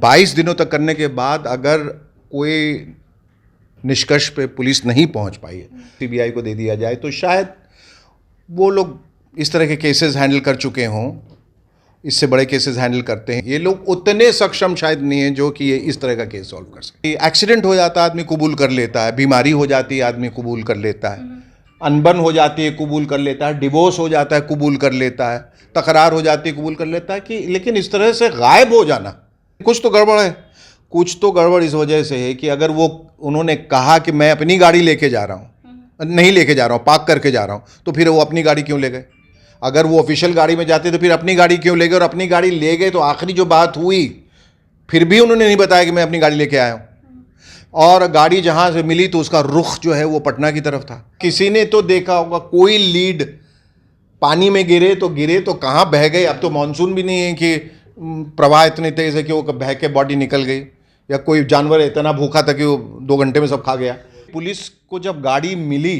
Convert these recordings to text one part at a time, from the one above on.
22 दिनों तक करने के बाद अगर कोई निष्कर्ष पे पुलिस नहीं पहुंच पाई है, सीबीआई को दे दिया जाए तो शायद वो लोग इस तरह के केसेस हैंडल कर चुके हों, इससे बड़े केसेस हैंडल करते हैं। ये लोग उतने सक्षम शायद नहीं हैं जो कि ये इस तरह का केस सॉल्व कर सके। एक्सीडेंट हो जाता है आदमी कबूल कर लेता है, बीमारी हो जाती है आदमी कबूल कर लेता है, अनबन हो जाती है कबूल कर लेता है, डिवोर्स हो जाता है कबूल कर लेता है, तकरार हो जाती है कबूल कर लेता है कि लेकिन इस तरह से गायब हो जाना, कुछ तो गड़बड़ है। कुछ तो गड़बड़ इस वजह से है कि अगर वो उन्होंने कहा कि मैं अपनी गाड़ी लेके जा रहा हूँ, नहीं लेके जा रहा हूँ, पार्क करके जा रहा हूँ, तो फिर वो अपनी गाड़ी क्यों ले गए? अगर वो ऑफिशियल गाड़ी में जाते तो फिर अपनी गाड़ी क्यों ले गए? और अपनी गाड़ी ले गए तो आखिरी जो बात हुई फिर भी उन्होंने नहीं बताया कि मैं अपनी गाड़ी लेके आया हूँ। और गाड़ी जहाँ से मिली तो उसका रुख जो है वो पटना की तरफ था। किसी ने तो देखा होगा कोई लीड पानी में गिरे तो कहाँ बह गए। अब तो मानसून भी नहीं है कि प्रवाह इतने तेज है कि वो बह के बॉडी निकल गई, या कोई जानवर इतना भूखा था कि वो 2 घंटे में सब खा गया। पुलिस को जब गाड़ी मिली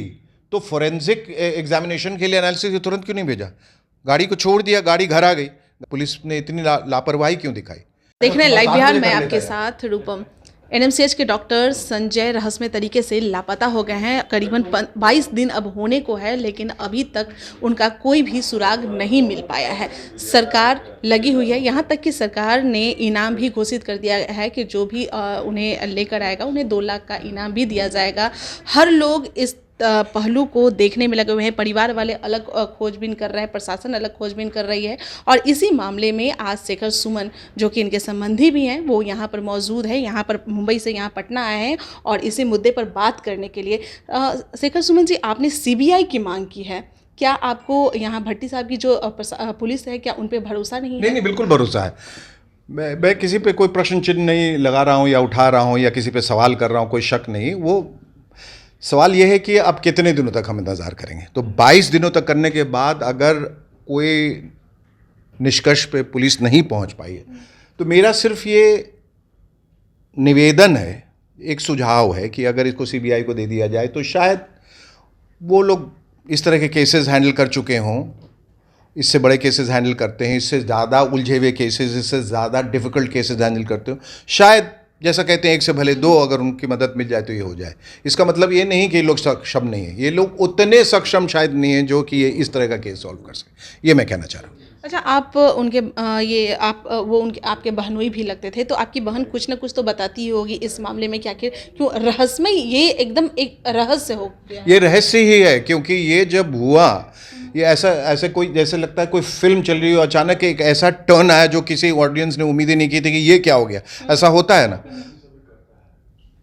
तो फोरेंसिक एग्जामिनेशन के लिए एनालिसिस के तुरंत क्यों नहीं भेजा? गाड़ी को छोड़ दिया, गाड़ी घर आ गई। पुलिस ने इतनी लापरवाही क्यों दिखाई? देख रहे हैं लाइव बिहार में आपके साथ रूपम। एनएमसीएच के डॉक्टर संजय रहस्यमय तरीके से लापता हो गए हैं। करीबन 22 दिन अब होने को है, लेकिन अभी तक उनका कोई भी सुराग नहीं मिल पाया है। सरकार लगी हुई है, यहाँ तक कि सरकार ने इनाम भी घोषित कर दिया है कि जो भी उन्हें लेकर आएगा उन्हें 2 लाख का इनाम भी दिया जाएगा। हर लोग इस पहलू को देखने में लगे हुए हैं। परिवार वाले अलग खोजबीन कर रहे हैं, प्रशासन अलग खोजबीन कर रही है। और इसी मामले में आज शेखर सुमन, जो कि इनके संबंधी भी हैं, वो यहाँ पर मौजूद है। यहाँ पर मुंबई से यहाँ पटना आए हैं और इसी मुद्दे पर बात करने के लिए। शेखर सुमन जी, आपने सीबीआई की मांग की है, क्या आपको यहाँ भट्टी साहब की जो पुलिस है, क्या उन पर भरोसा नहीं है? नहीं, बिल्कुल भरोसा है। मैं किसी पे कोई प्रश्न चिन्ह नहीं लगा रहा हूँ या उठा रहा हूँ या किसी पे सवाल कर रहा हूँ, कोई शक नहीं। वो सवाल यह है कि अब कितने दिनों तक हम इंतज़ार करेंगे। तो 22 दिनों तक करने के बाद अगर कोई निष्कर्ष पे पुलिस नहीं पहुंच पाई है, तो मेरा सिर्फ ये निवेदन है, एक सुझाव है कि अगर इसको सीबीआई को दे दिया जाए तो शायद वो लोग इस तरह के केसेस हैंडल कर चुके हों, इससे बड़े केसेस हैंडल करते हैं, इससे ज़्यादा उलझे हुए केसेस, इससे ज़्यादा डिफ़िकल्ट केसेस हैंडल करते हो। शायद जैसा कहते हैं 1 से भले 2, अगर उनकी मदद मिल जाए तो ये हो जाए। इसका मतलब ये नहीं कि ये लोग सक्षम नहीं है, ये लोग उतने सक्षम शायद नहीं हैं जो कि ये इस तरह का केस सॉल्व कर सके। ये मैं कहना चाह रहा हूँ। अच्छा, आप उनके आपके बहनोई भी लगते थे, तो आपकी बहन कुछ ना कुछ तो बताती ही होगी इस मामले में, क्या क्यों रहस्यमय ये एकदम एक रहस्य हो गया? ये रहस्य ही है, क्योंकि ये जब हुआ, ये ऐसे कोई जैसे लगता है कोई फिल्म चल रही हो, अचानक एक ऐसा टर्न आया जो किसी ऑडियंस ने उम्मीद ही नहीं की थी कि ये क्या हो गया। ऐसा होता है ना।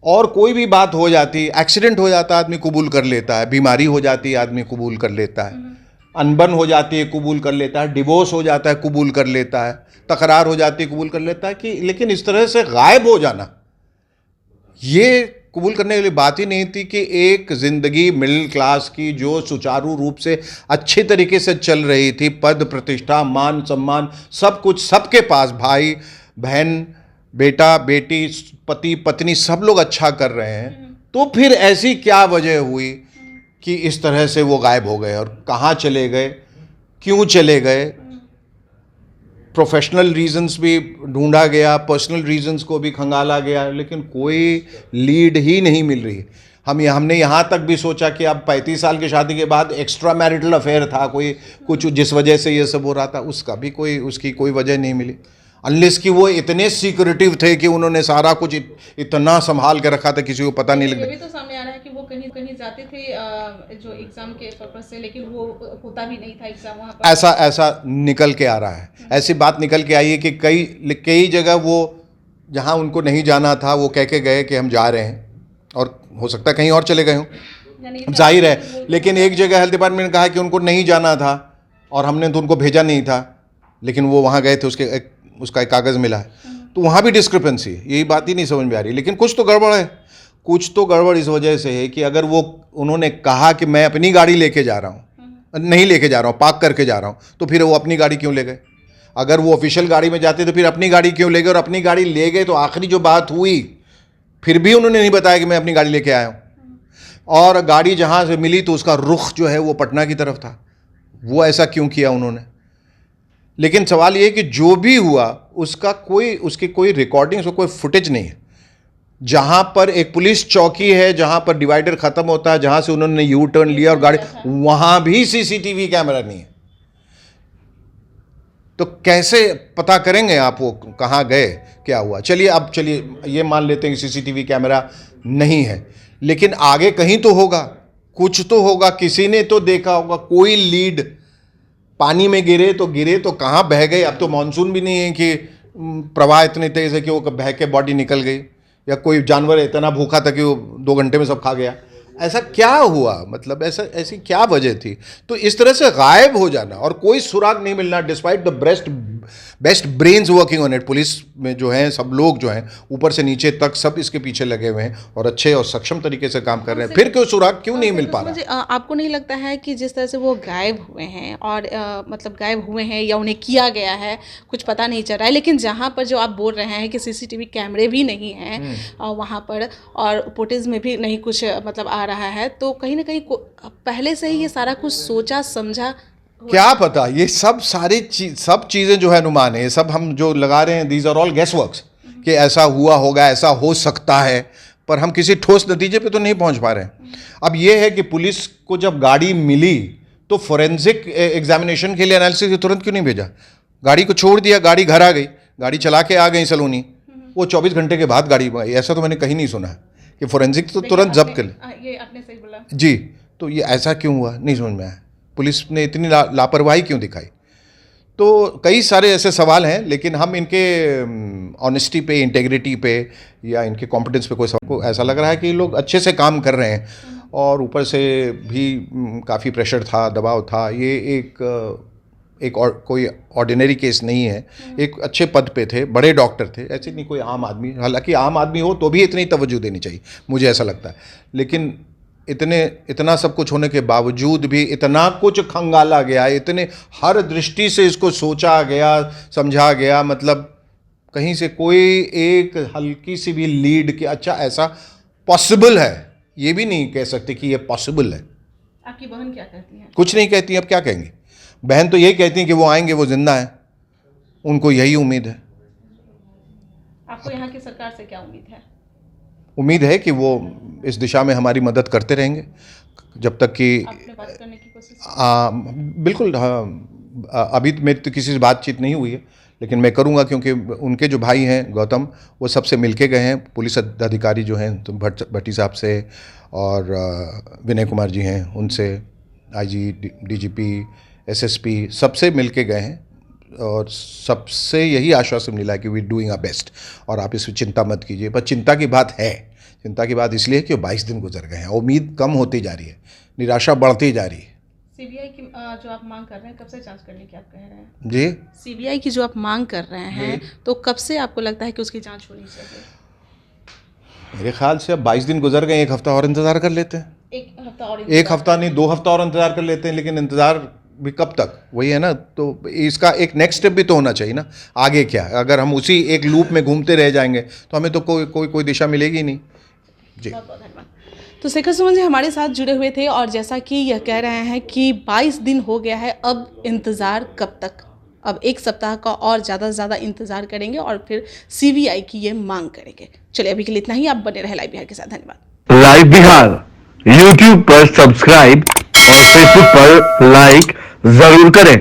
और कोई भी बात हो जाती, एक्सीडेंट हो जाता है आदमी कबूल कर लेता है, बीमारी हो जाती है आदमी कबूल कर लेता है, अनबन हो जाती है कबूल कर लेता है, डिवोर्स हो जाता है कबूल कर लेता है, तकरार हो जाती है कबूल कर लेता है कि लेकिन इस तरह से गायब हो जाना, ये कबूल करने के लिए बात ही नहीं थी। कि एक ज़िंदगी मिडिल क्लास की जो सुचारू रूप से अच्छे तरीके से चल रही थी, पद प्रतिष्ठा मान सम्मान सब कुछ सबके पास, भाई बहन बेटा बेटी पति पत्नी सब लोग अच्छा कर रहे हैं, तो फिर ऐसी क्या वजह हुई कि इस तरह से वो गायब हो गए? और कहाँ चले गए, क्यों चले गए? प्रोफेशनल रीजंस भी ढूंढा गया, पर्सनल रीजंस को भी खंगाला गया, लेकिन कोई लीड ही नहीं मिल रही। हमने यहाँ तक भी सोचा कि अब 35 साल की शादी के बाद एक्स्ट्रा मैरिटल अफेयर था कोई कुछ, जिस वजह से ये सब हो रहा था, उसकी कोई वजह नहीं मिली। अनलेस कि वो इतने सीक्रेटिव थे कि उन्होंने सारा कुछ इतना संभाल के रखा था, किसी को पता नहीं लगा। ये भी तो सामने आ रहा है कि वो कहीं जाते थे जो एग्जाम के पर्पस से, लेकिन वो होता भी नहीं था एग्जाम वहाँ पर। ऐसा निकल के आ रहा है, ऐसी बात निकल के आई है कि कई जगह वो जहाँ उनको नहीं जाना था वो कह के गए कि हम जा रहे हैं, और हो सकता है कहीं और चले गए हों, जाहिर है। लेकिन एक जगह हेल्थ डिपार्टमेंट ने कहा कि उनको नहीं जाना था और हमने तो उनको भेजा नहीं था, लेकिन वो वहाँ गए थे, उसका एक कागज़ मिला है। तो वहाँ भी डिस्क्रिपेंसी, यही बात ही नहीं समझ में आ रही। लेकिन कुछ तो गड़बड़ है। कुछ तो गड़बड़ इस वजह से है कि अगर वो उन्होंने कहा कि मैं अपनी गाड़ी लेके जा रहा हूँ, नहीं लेके जा रहा हूँ, पार्क करके जा रहा हूँ, तो फिर वो अपनी गाड़ी क्यों ले गए? अगर वो ऑफिशियल गाड़ी में जाते तो फिर अपनी गाड़ी क्यों ले गए? और अपनी गाड़ी ले गए तो आखिरी जो बात हुई फिर भी उन्होंने नहीं बताया कि मैं अपनी गाड़ी लेके आया हूँ। और गाड़ी जहाँ से मिली तो उसका रुख जो है वो पटना की तरफ था। वो ऐसा क्यों किया उन्होंने? लेकिन सवाल ये है कि जो भी हुआ उसकी कोई रिकॉर्डिंग, उसका कोई फुटेज नहीं है। जहां पर एक पुलिस चौकी है, जहां पर डिवाइडर खत्म होता है, जहां से उन्होंने यू टर्न लिया और गाड़ी, वहां भी सीसीटीवी कैमरा नहीं है। तो कैसे पता करेंगे आप वो कहां गए, क्या हुआ? चलिए ये मान लेते हैं कि सीसीटीवी कैमरा नहीं है, लेकिन आगे कहीं तो होगा, कुछ तो होगा, किसी ने तो देखा होगा, कोई लीड। पानी में गिरे तो कहां बह गए? अब तो मानसून भी नहीं है कि प्रवाह इतने तेज है कि वो बह के बॉडी निकल गई, या कोई जानवर इतना भूखा था कि वो 2 घंटे में सब खा गया। ऐसा क्या हुआ? मतलब ऐसी क्या वजह थी? तो इस तरह से गायब हो जाना और कोई सुराग नहीं मिलना, despite the best brains working on it. Police में जो हैं सब लोग जो हैं ऊपर से नीचे तक सब इसके पीछे लगे हुए हैं और अच्छे और सक्षम तरीके से काम कर रहे हैं, फिर क्यों सुराग क्यों नहीं मिल पा रहा? आपको नहीं लगता है कि जिस तरह से वो गायब हुए हैं और मतलब गायब हुए हैं या उन्हें किया गया है, कुछ पता नहीं चल रहा है, लेकिन जहाँ पर जो आप बोल रहे हैं कि सीसीटीवी कैमरे भी नहीं हैं वहाँ पर और फुटेज में भी नहीं कुछ मतलब आ रहा है, तो कहीं ना कहीं पहले से ही ये सारा कुछ सोचा समझा, क्या पता? ये सब सब चीज़ें जो है अनुमान है, ये सब हम जो लगा रहे हैं, these are all guess works कि ऐसा हुआ होगा, ऐसा हो सकता है, पर हम किसी ठोस नतीजे पे तो नहीं पहुंच पा रहे हैं। अब ये है कि पुलिस को जब गाड़ी मिली तो फोरेंसिक एग्जामिनेशन के लिए एनालिसिस के तुरंत क्यों नहीं भेजा? गाड़ी को छोड़ दिया, गाड़ी घर आ गई, गाड़ी चला के आ गई सलोनी, वो 24 घंटे के बाद गाड़ी आई। ऐसा तो मैंने कहीं नहीं सुना कि फोरेंसिक तो तुरंत जब्त कर ले। ये आपने सही बोला जी, तो ये ऐसा क्यों हुआ नहीं समझ में आया। पुलिस ने इतनी लापरवाही क्यों दिखाई? तो कई सारे ऐसे सवाल हैं, लेकिन हम इनके ऑनेस्टी पे, इंटेग्रिटी पे या इनके कॉम्पिटेंस पे सबको ऐसा लग रहा है कि ये लोग अच्छे से काम कर रहे हैं और ऊपर से भी काफ़ी प्रेशर था, दबाव था। ये कोई ऑर्डिनरी केस नहीं है, एक अच्छे पद पे थे, बड़े डॉक्टर थे, ऐसे नहीं कोई आम आदमी। हालांकि आम आदमी हो तो भी इतनी तवज्जो देनी चाहिए, मुझे ऐसा लगता है, लेकिन इतना सब कुछ होने के बावजूद भी इतना कुछ खंगाला गया, इतने हर दृष्टि से इसको सोचा गया, समझा गया, मतलब कहीं से कोई एक हल्की सी भी लीड कि अच्छा ऐसा पॉसिबल है, ये भी नहीं कह सकते कि ये पॉसिबल है। आपकी बहन क्या कहती है? कुछ नहीं कहती, अब क्या कहेंगी? बहन तो यही कहती है कि वो आएंगे, वो जिंदा है, उनको यही उम्मीद है। आपको यहाँ की सरकार से क्या उम्मीद है? उम्मीद है कि वो इस दिशा में हमारी मदद करते रहेंगे जब तक कि आपने बात करने की कोशिश? बिल्कुल, हाँ, अभी मेरी तो किसी से बातचीत नहीं हुई है, लेकिन मैं करूँगा, क्योंकि उनके जो भाई हैं गौतम, वो सबसे मिलके गए हैं। पुलिस अधिकारी जो हैं तो भट्टी साहब से और विनय कुमार जी हैं उनसे, आईजी, डीजीपी, एसएसपी, सबसे मिलके गए हैं और सबसे यही आश्वासन मिला कि वी डूइंग आवर बेस्ट और आप इसमें चिंता मत कीजिए। पर चिंता की बात है, चिंता की बात इसलिए कि 22 दिन गुजर गए हैं, उम्मीद कम होती जा रही है, निराशा बढ़ती जा रही है। सीबीआई की जो आप मांग कर रहे हैं, कब से जांच करने की आप कह रहे हैं? जी, सीबीआई की जो आप मांग कर रहे हैं, तो कब से आपको लगता है कि उसकी जांच होनी चाहिए? मेरे ख्याल से अब 22 दिन गुजर गए, 1 हफ्ता और इंतज़ार कर लेते हैं। 1 हफ्ता और? 1 हफ्ता नहीं, 2 हफ्ता और इंतज़ार कर लेते हैं, लेकिन इंतज़ार भी कब तक? वही है ना, तो इसका एक नेक्स्ट स्टेप भी तो होना चाहिए ना, आगे क्या? अगर हम उसी एक लूप में घूमते रह जाएंगे तो हमें तो कोई दिशा मिलेगी ही नहीं। जी, बहुत बहुत धन्यवाद। तो शेखर सुमन जी हमारे साथ जुड़े हुए थे और जैसा कि यह कह रहे हैं कि 22 दिन हो गया है, अब इंतज़ार कब तक? अब 1 सप्ताह का और ज़्यादा से ज़्यादा इंतज़ार करेंगे और फिर सीबीआई की ये मांग करेंगे। चलिए अभी के लिए इतना ही, आप बने रहे लाइव बिहार के साथ। धन्यवाद। लाइव बिहार यूट्यूब पर सब्सक्राइब और फेसबुक पर लाइक जरूर करें।